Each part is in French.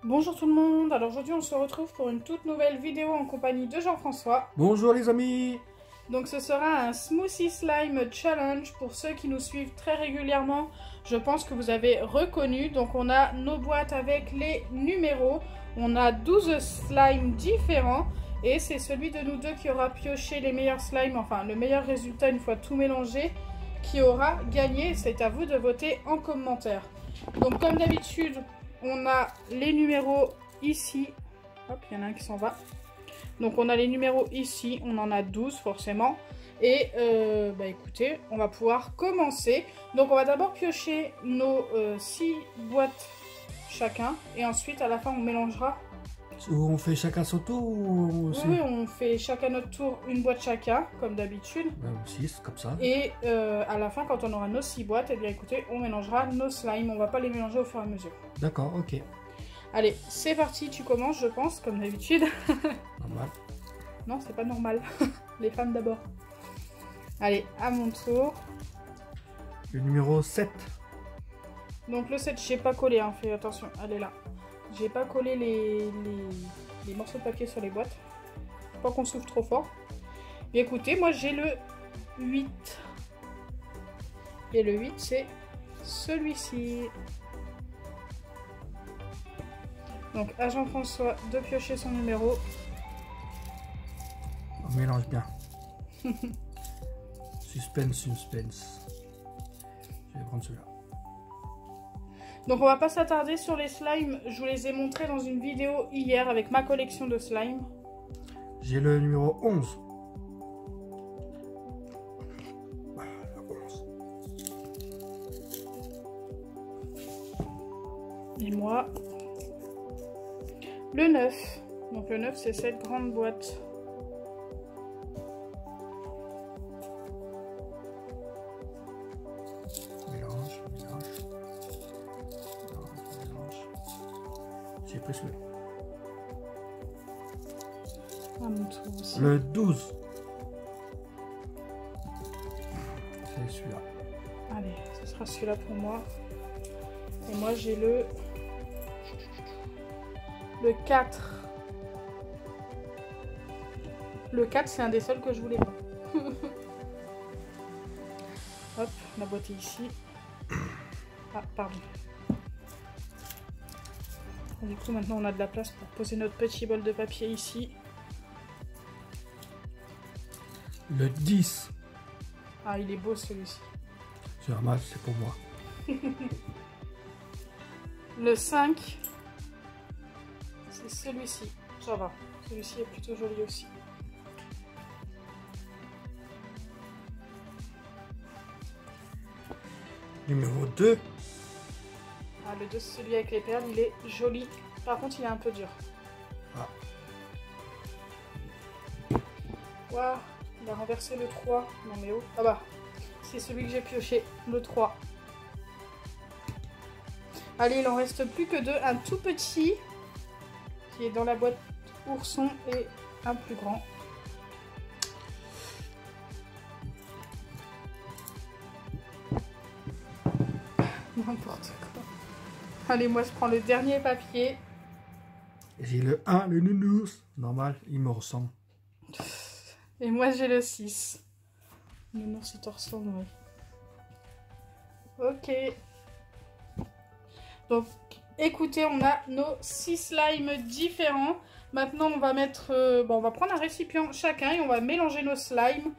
Bonjour tout le monde, alors aujourd'hui on se retrouve pour une toute nouvelle vidéo en compagnie de Jean-François. Bonjour les amis. Donc ce sera un Smoothie Slime Challenge pour ceux qui nous suivent très régulièrement. Je pense que vous avez reconnu, donc on a nos boîtes avec les numéros. On a 12 slimes différents et c'est celui de nous deux qui aura pioché les meilleurs slimes, enfin le meilleur résultat une fois tout mélangé, qui aura gagné. C'est à vous de voter en commentaire. Donc comme d'habitude, on a les numéros ici. Hop, il y en a un qui s'en va. Donc on a les numéros ici, on en a 12 forcément. Et bah écoutez, on va pouvoir commencer. Donc on va d'abord piocher nos 6 boîtes chacun. Et ensuite à la fin on mélangera. On fait chacun son tour ou aussi... Oui, on fait chacun notre tour, une boîte chacun, comme d'habitude. 6, comme ça. Et à la fin, quand on aura nos 6 boîtes, et bien écoutez, on mélangera nos slimes. On va pas les mélanger au fur et à mesure. D'accord, ok. Allez, c'est parti, tu commences, je pense, comme d'habitude. Normal. Non, c'est pas normal. Les femmes d'abord. Allez, à mon tour. Le numéro 7. Donc le 7, j'ai pas collé, hein, fais attention, elle est là. J'ai pas collé les morceaux de papier sur les boîtes. Faut pas qu'on souffle trop fort. Bien écoutez, moi j'ai le 8. Et le 8, c'est celui-ci. Donc à Jean-François de piocher son numéro. On mélange bien. Suspense, suspense. Je vais prendre celui-là. Donc on va pas s'attarder sur les slimes. Je vous les ai montrés dans une vidéo hier avec ma collection de slimes. J'ai le numéro 11. Et moi, le 9. Donc le 9, c'est cette grande boîte. Mélange, mélange. Mélange. J'ai pris celui-là. À mon tour aussi. Le 12. C'est celui-là. Allez, ce sera celui-là pour moi. Et moi, j'ai le 4. Le 4, c'est un des seuls que je voulais pas. Hop, la boîte est ici. Ah, pardon. Et du coup, maintenant, on a de la place pour poser notre petit bol de papier ici. Le 10. Ah, il est beau celui-ci. C'est normal, c'est pour moi. Le 5, c'est celui-ci. Ça va. Celui-ci est plutôt joli aussi. Numéro 2. Ah, le 2, c'est celui avec les perles. Il est joli. Par contre, il est un peu dur. Ah. Waouh, il a renversé le 3. Non mais oh. Ah bah, c'est celui que j'ai pioché. Le 3. Allez, il en reste plus que 2. Un tout petit qui est dans la boîte ourson et un plus grand. N'importe quoi. Allez, moi je prends le dernier papier. J'ai le 1, le nounours. Normal, il me ressemble. Et moi j'ai le 6. Le nounours il te ressemble, oui. Ok. Donc, écoutez, on a nos 6 slimes différents. Maintenant, on va mettre... on va prendre un récipient chacun et on va mélanger nos slimes.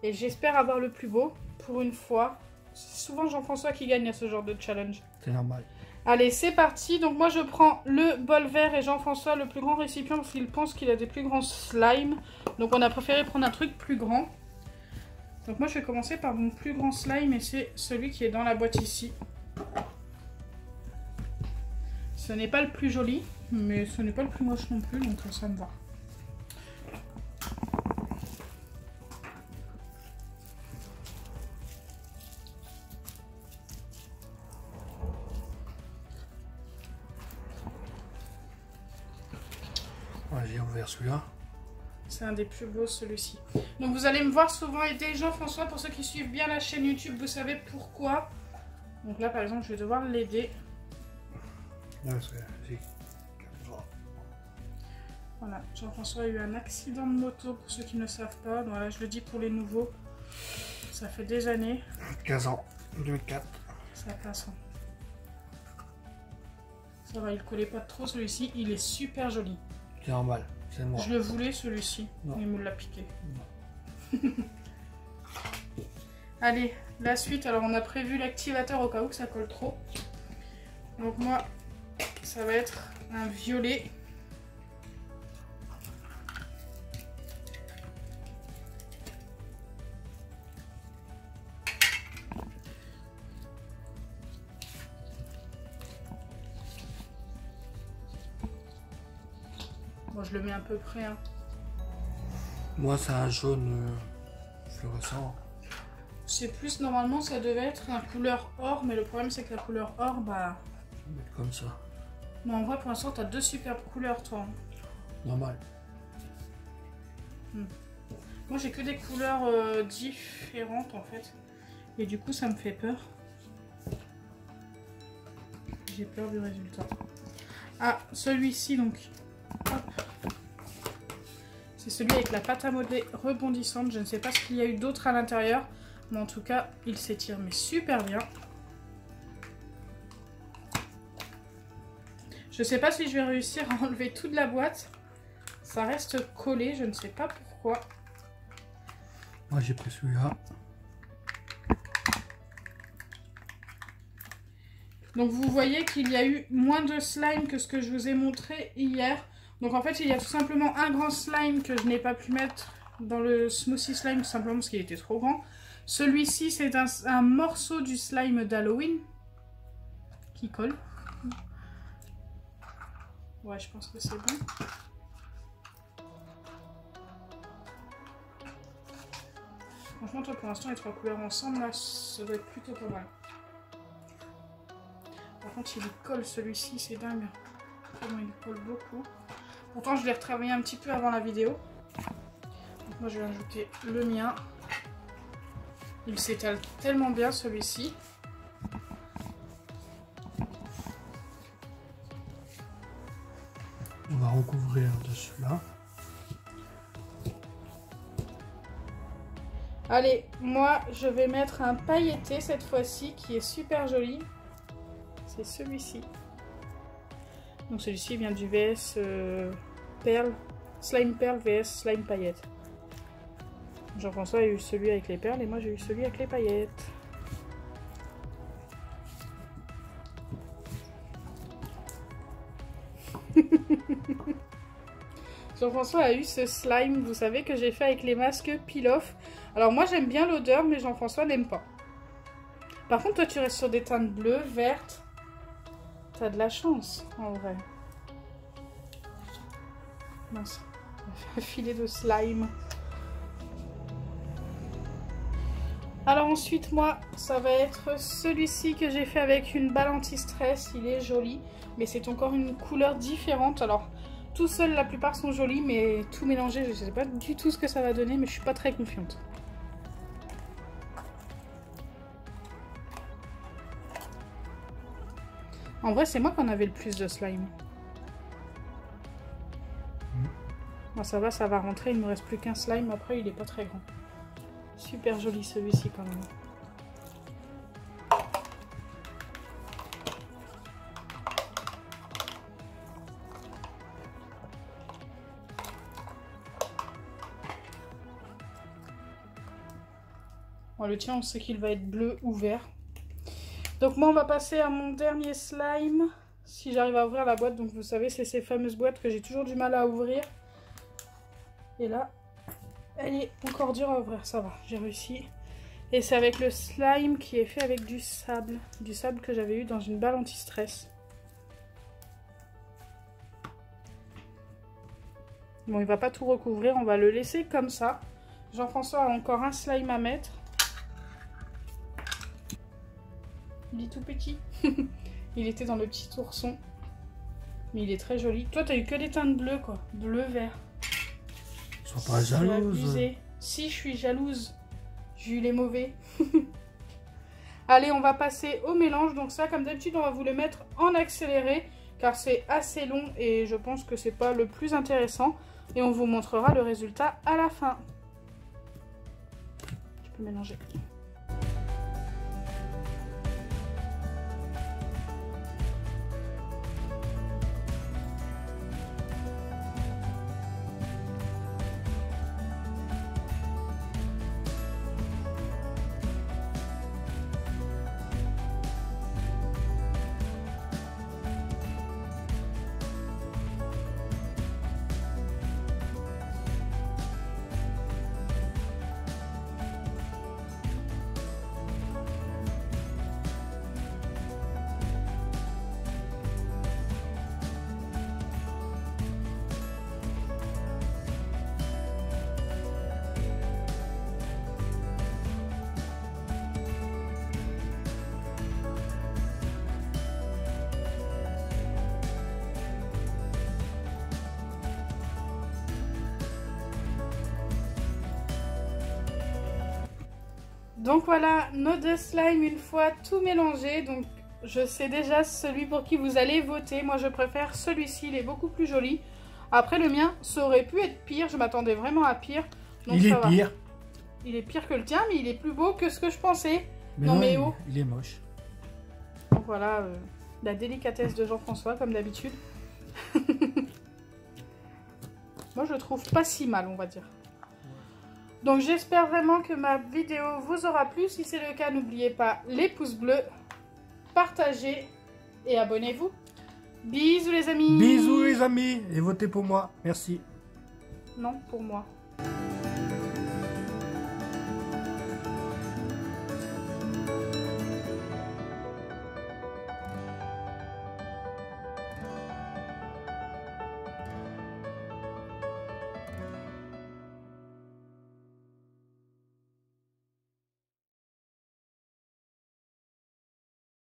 Et j'espère avoir le plus beau pour une fois. C'est souvent Jean-François qui gagne à ce genre de challenge. C'est normal. Allez, c'est parti. Donc moi, je prends le bol vert et Jean-François le plus grand récipient parce qu'il pense qu'il a des plus grands slimes. Donc on a préféré prendre un truc plus grand. Donc moi, je vais commencer par mon plus grand slime et c'est celui qui est dans la boîte ici. Ce n'est pas le plus joli, mais ce n'est pas le plus moche non plus, donc ça me va. Ouais, j'ai ouvert celui-là. C'est un des plus beaux, celui-ci. Donc vous allez me voir souvent aider Jean-François. Pour ceux qui suivent bien la chaîne YouTube, vous savez pourquoi. Donc là, par exemple, je vais devoir l'aider. Là, j'ai Voilà, Jean-François a eu un accident de moto pour ceux qui ne savent pas. Voilà, je le dis pour les nouveaux. Ça fait des années. 15 ans, 2004. Ça passe. Hein. Ça va, il collait pas trop celui-ci. Il est super joli. C'est normal, c'est moi. Je le voulais celui-ci, mais il me l'a piqué. Allez, la suite. Alors on a prévu l'activateur au cas où que ça colle trop. Donc moi, ça va être un violet. Bon, je le mets à peu près. Hein. Moi, c'est un jaune fluorescent. C'est plus, normalement, ça devait être un couleur or, mais le problème, c'est que la couleur or, bah... Je vais mettre comme ça. Mais en vrai, pour l'instant, t'as deux superbes couleurs, toi. Normal. Moi, j'ai que des couleurs différentes, en fait. Et du coup, ça me fait peur. J'ai peur du résultat. Ah, celui-ci, donc... C'est celui avec la pâte à modeler rebondissante. Je ne sais pas ce qu'il y a eu d'autre à l'intérieur. Mais en tout cas, il s'étire mais super bien. Je ne sais pas si je vais réussir à enlever toute la boîte. Ça reste collé, je ne sais pas pourquoi. Moi j'ai pris celui-là. Donc vous voyez qu'il y a eu moins de slime que ce que je vous ai montré hier. Donc en fait il y a tout simplement un grand slime que je n'ai pas pu mettre dans le smoothie slime tout simplement parce qu'il était trop grand. Celui-ci c'est un morceau du slime d'Halloween qui colle. Ouais, je pense que c'est bon. Franchement toi pour l'instant les trois couleurs ensemble là ça doit être plutôt pas mal. Par contre il colle celui-ci, c'est dingue. Vraiment il colle beaucoup. Pourtant je l'ai retravaillé un petit peu avant la vidéo. Donc moi je vais ajouter le mien. Il s'étale tellement bien celui-ci. On va recouvrir dessus là. Allez, moi je vais mettre un pailleté cette fois-ci qui est super joli. C'est celui-ci. Donc celui-ci vient du VS Perle, Slime Perle VS Slime Paillette. Jean-François a eu celui avec les perles et moi j'ai eu celui avec les paillettes. Jean-François a eu ce slime, vous savez, que j'ai fait avec les masques peel-off. Alors moi j'aime bien l'odeur, mais Jean-François n'aime pas. Par contre, toi tu restes sur des teintes bleues, vertes. T'as de la chance, en vrai. Mince, on a fait un filet de slime. Alors ensuite, moi, ça va être celui-ci que j'ai fait avec une balle anti-stress. Il est joli, mais c'est encore une couleur différente. Alors, tout seul, la plupart sont jolis, mais tout mélangé, je ne sais pas du tout ce que ça va donner, mais je suis pas très confiante. En vrai, c'est moi qui en avais le plus de slime. Bon, ça va rentrer. Il ne me reste plus qu'un slime. Après, il n'est pas très grand. Super joli celui-ci quand même. Bon, le tien, on sait qu'il va être bleu ou vert. Donc moi, on va passer à mon dernier slime. Si j'arrive à ouvrir la boîte. Donc vous savez, c'est ces fameuses boîtes que j'ai toujours du mal à ouvrir. Et là, elle est encore dure à ouvrir. Ça va, j'ai réussi. Et c'est avec le slime qui est fait avec du sable. Du sable que j'avais eu dans une balle anti-stress. Bon, il va pas tout recouvrir. On va le laisser comme ça. Jean-François a encore un slime à mettre. Il est tout petit. Il était dans le petit ourson. Mais il est très joli. Toi, t'as eu que des teintes bleues, quoi. Bleu-vert. Sois pas jalouse. Si, je suis jalouse. J'ai eu les mauvais. Allez, on va passer au mélange. Donc ça, comme d'habitude, on va vous le mettre en accéléré. car c'est assez long et je pense que c'est pas le plus intéressant. Et on vous montrera le résultat à la fin. Tu peux mélanger. Donc voilà, nos deux slimes une fois tout mélangé. Donc je sais déjà celui pour qui vous allez voter. Moi je préfère celui-ci, il est beaucoup plus joli. Après le mien, ça aurait pu être pire, je m'attendais vraiment à pire. Donc, il est pire. Il est pire que le tien, mais il est plus beau que ce que je pensais. Mais non, mais oh. Il est moche. Donc voilà, la délicatesse de Jean-François comme d'habitude. Moi je le trouve pas si mal, on va dire. Donc j'espère vraiment que ma vidéo vous aura plu. Si c'est le cas, n'oubliez pas les pouces bleus, partagez et abonnez-vous. Bisous les amis. Bisous les amis et votez pour moi. Merci. Non, pour moi.